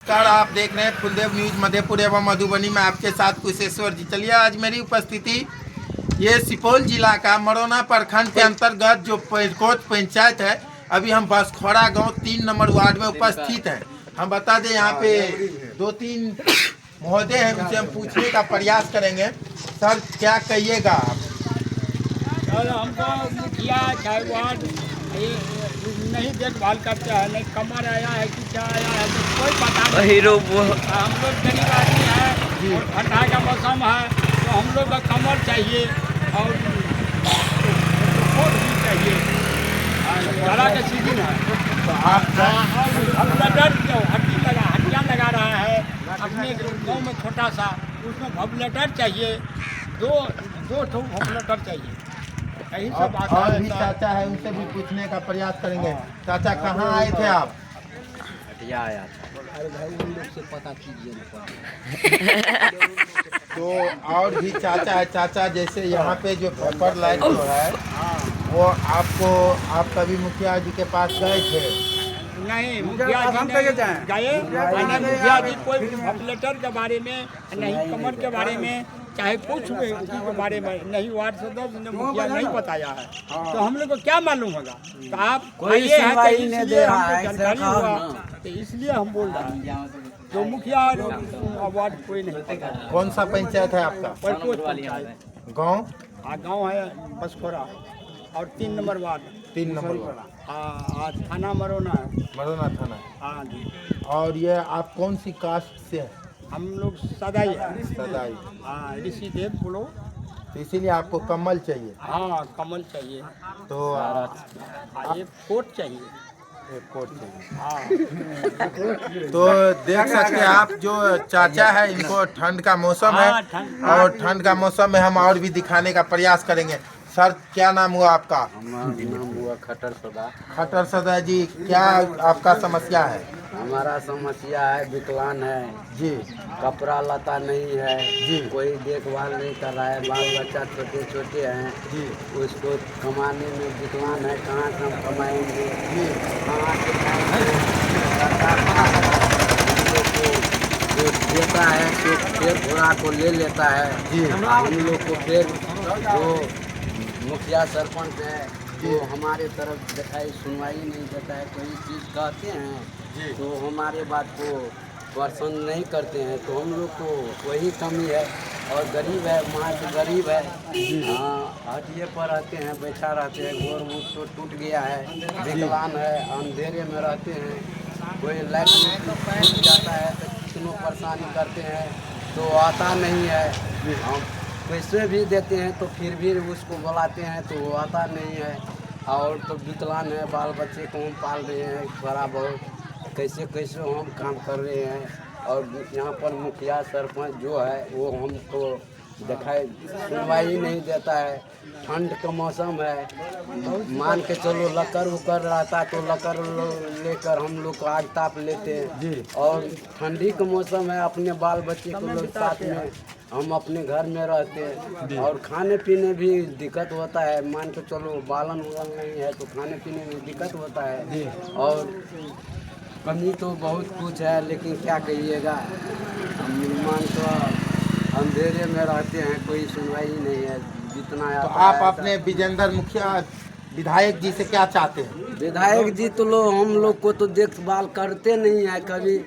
नमस्कार, आप देख रहे हैं फुलदेव न्यूज मधेपुर एवं मधुबनी में आपके साथ कुशेश्वर जी। चलिए, आज मेरी उपस्थिति ये सुपौल जिला का मरौना प्रखंड के अंतर्गत जो कोच पंचायत है, अभी हम बसखोरा गांव 3 नंबर वार्ड में उपस्थित हैं। हम बता दें, यहाँ पे 2-3 महोदय हैं, उनसे हम पूछने का प्रयास करेंगे। सर, क्या कहिएगा आप? सर, हमको मुखिया चाहे वार्ड नहीं देखभाल करते हैं, नहीं कमर आया है कि क्या आया है तो कोई पता नहीं। हम लोग गरीब आदमी है और ठंडा का मौसम है तो हम लोग का कमर चाहिए और कोट भी चाहिए। जाड़ा का सीजन है तो आप हड्डियाँ लगा रहा है अपने गाँव में छोटा सा, उसमें वेंटिलेटर चाहिए, दो ठो वेंटिलेटर चाहिए। यही सब बात और है। भी चाचा है, उनसे भी पूछने का प्रयास करेंगे। चाचा, कहाँ आए थे आप? हटिया आया था। अरे भाई, उन लोग से पता कीजिए ना। तो और भी चाचा है। चाचा, जैसे यहाँ पे जो पेपर लाइट जो है, वो आप कभी मुखिया जी के पास गए थे? नहीं, मुखिया जी ने गए, मुखिया जी कोई वेंटिलेटर के बारे में नहीं, कमर के बारे में, चाहे कुछ भी के बारे में नहीं, वार्ड सदस्य ने मुखिया नहीं बताया है। तो हम लोग को क्या मालूम होगा? तो आप कोई आइए हैं तो सुनवाई नहीं दे इसलिए रहा हमको है, जानकारी ऐसा हुआ, काम तो इसलिए हम बोल रहे हैं। तो मुखिया वार्ड कोई नहीं पता। कौन सा पंचायत है आपका? परकोच पंचायत गांव? गाँव है बसखोरा और 3 नंबर वार्ड। 3 number ward. हाँ, थाना मरौना है। मरौना थाना। हाँ जी। और ये आप कौन सी कास्ट से हैं? हम लोग सदाई है। सदाई। हाँ, ऋषि देव बोलो। तो इसीलिए आपको कमल चाहिए। हाँ, कमल चाहिए। तो ये कोट चाहिए। एक कोट चाहिए। हाँ। तो देख सकते हैं आप, जो चाचा है, इनको ठंड का मौसम है, हाँ, ठंड। और ठंड का मौसम में हम और भी दिखाने का प्रयास करेंगे। सर, क्या नाम हुआ आपका? हमारा नाम हुआ खटर सदा। खटर सदा जी, क्या आपका समस्या है? हमारा समस्या है, विकलांग है जी कपड़ा लता नहीं है जी। कोई देखभाल नहीं कर रहा है, बाल बच्चा छोटे छोटे हैं जी उसको कमाने में विकलांग है, कहाँ से हम कमाएंगे, जी। कहाँ से खाएंगे? सरकार हम लोग को जो देता है तो फिर घोड़ा को ले लेता है जी। हम लोग को फिर जो मुखिया सरपंच है वो हमारे तरफ दिखाई सुनवाई नहीं देता है। कोई चीज़ कहते हैं तो हमारे बात को पसंद नहीं करते हैं, तो हम लोग को वही कमी है। और गरीब है, माँ से गरीब है, हाँ, हटिए पर रहते हैं, बैठा रहते हैं, गोर वोर तो टूट गया है, विकलांग है, अंधेरे में रहते हैं, कोई लाइट में टूट जाता है तो कितनों परेशानी करते हैं तो आता नहीं है। हम पैसे भी देते हैं तो फिर भी उसको बुलाते हैं तो वो आता नहीं है। और तो विकलांग है, बाल बच्चे को हम पाल रहे हैं, थोड़ा बहुत कैसे कैसे हम काम कर रहे हैं। और यहाँ पर मुखिया सरपंच जो है वो हमको दिखाई सुनवाई नहीं देता है। ठंड का मौसम है, मान के चलो लकर उकर रहता तो लकर लेकर हम लोग को आग ताप लेते हैं। और ठंडी का मौसम है, अपने बाल बच्चे को लोग साथ में हम अपने घर में रहते हैं। और खाने पीने भी दिक्कत होता है, मान के चलो बालन उलन नहीं है तो खाने पीने में दिक्कत होता है। और कमी तो बहुत कुछ है, लेकिन क्या कहिएगा, हम मान तो अंधेरे में रहते हैं, कोई सुनवाई नहीं है। जितना तो आता आप है अपने विजेंद्र मुखिया विधायक जी से क्या चाहते हैं? विधायक जी तो हम लोग को तो देखभाल करते नहीं है। कभी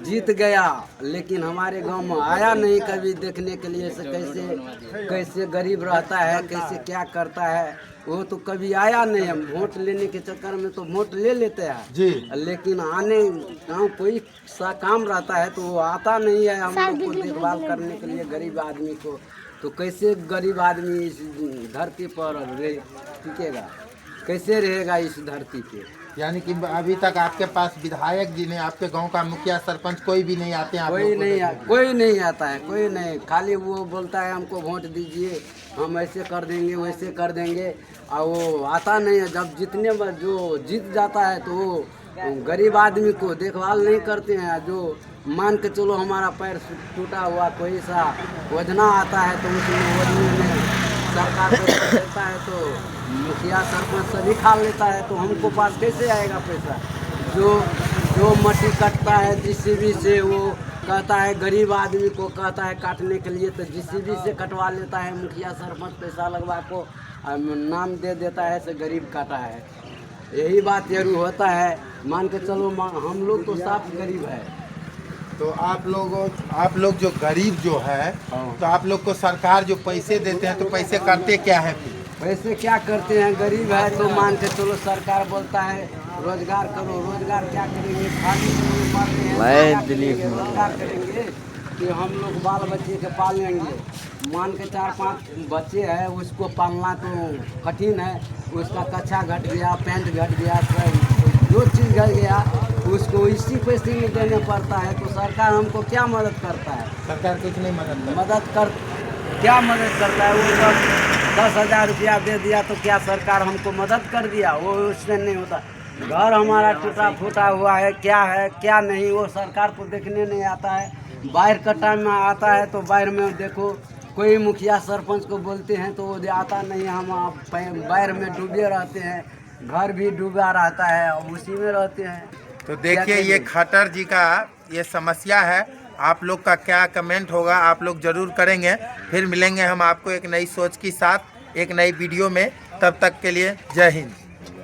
जीत गया लेकिन हमारे गांव में आया नहीं कभी देखने के लिए से कैसे कैसे गरीब रहता है, कैसे क्या करता है, वो तो कभी आया नहीं है। वोट लेने के चक्कर में तो वोट ले लेते हैं जी। लेकिन आने गाँव कोई सा काम रहता है तो वो आता नहीं है हम लोग को देखभाल करने के लिए गरीब आदमी को। तो कैसे गरीब आदमी इस धरती पर टिकेगा, कैसे रहेगा इस धरती पे? यानी कि अभी तक आपके पास विधायक जी ने, आपके गांव का मुखिया सरपंच कोई भी नहीं आते हैं? कोई नहीं आता है, कोई नहीं। खाली वो बोलता है हमको वोट दीजिए, हम ऐसे कर देंगे वैसे कर देंगे, और वो आता नहीं है। जब जितने बार जो जीत जाता है तो वो गरीब आदमी को देखभाल नहीं करते हैं। जो मान के चलो हमारा पैर टूटा हुआ कोई सा योजना आता है तो उसमें योजना में सरकार को देता है तो मुखिया सरपंच सभी खा लेता है, तो हमको पास कैसे आएगा पैसा? जो जो मट्टी कटता है जीसीबी से, वो कहता है गरीब आदमी को कहता है काटने के लिए, तो जीसीबी से कटवा लेता है मुखिया सरपंच, पैसा लगवा को नाम दे देता है से गरीब काटा है। यही बात जरूर होता है। मान के चलो हम लोग तो साफ गरीब है। तो आप लोग जो गरीब जो है, तो आप लोग को सरकार जो पैसे देते हैं, तो पैसे करते क्या है फिर? पैसे क्या करते हैं, गरीब है तो मान के चलो सरकार बोलता है रोजगार करो। रोजगार क्या करेंगे, खाली मारते हैं, रोजगार करेंगे कि हम लोग बाल बच्चे के पालेंगे। मान के 4-5 बच्चे हैं, उसको पालना तो कठिन है। उसका कच्छा घट गया, पैंट घट गया, जो चीज़ घट गया उसको इसी पैसे में देने पड़ता है। तो सरकार हमको क्या मदद करता है? सरकार कुछ नहीं क्या मदद करता है? वो सब 10,000 रुपया दे दिया तो क्या सरकार हमको मदद कर दिया? वो उससे नहीं होता। घर हमारा टूटा फूटा हुआ है, क्या है क्या नहीं, वो सरकार को देखने नहीं आता है। बाढ़ का टाइम में आता है तो बाढ़ में देखो कोई मुखिया सरपंच को बोलते हैं तो वो आता नहीं। हम बाढ़ में डूबे रहते हैं, घर भी डूबा रहता है, उसी में रहते हैं। तो देखिए ये खट्टर जी का ये समस्या है। आप लोग का क्या कमेंट होगा आप लोग जरूर करेंगे। फिर मिलेंगे हम आपको एक नई सोच के साथ एक नई वीडियो में। तब तक के लिए जय हिंद।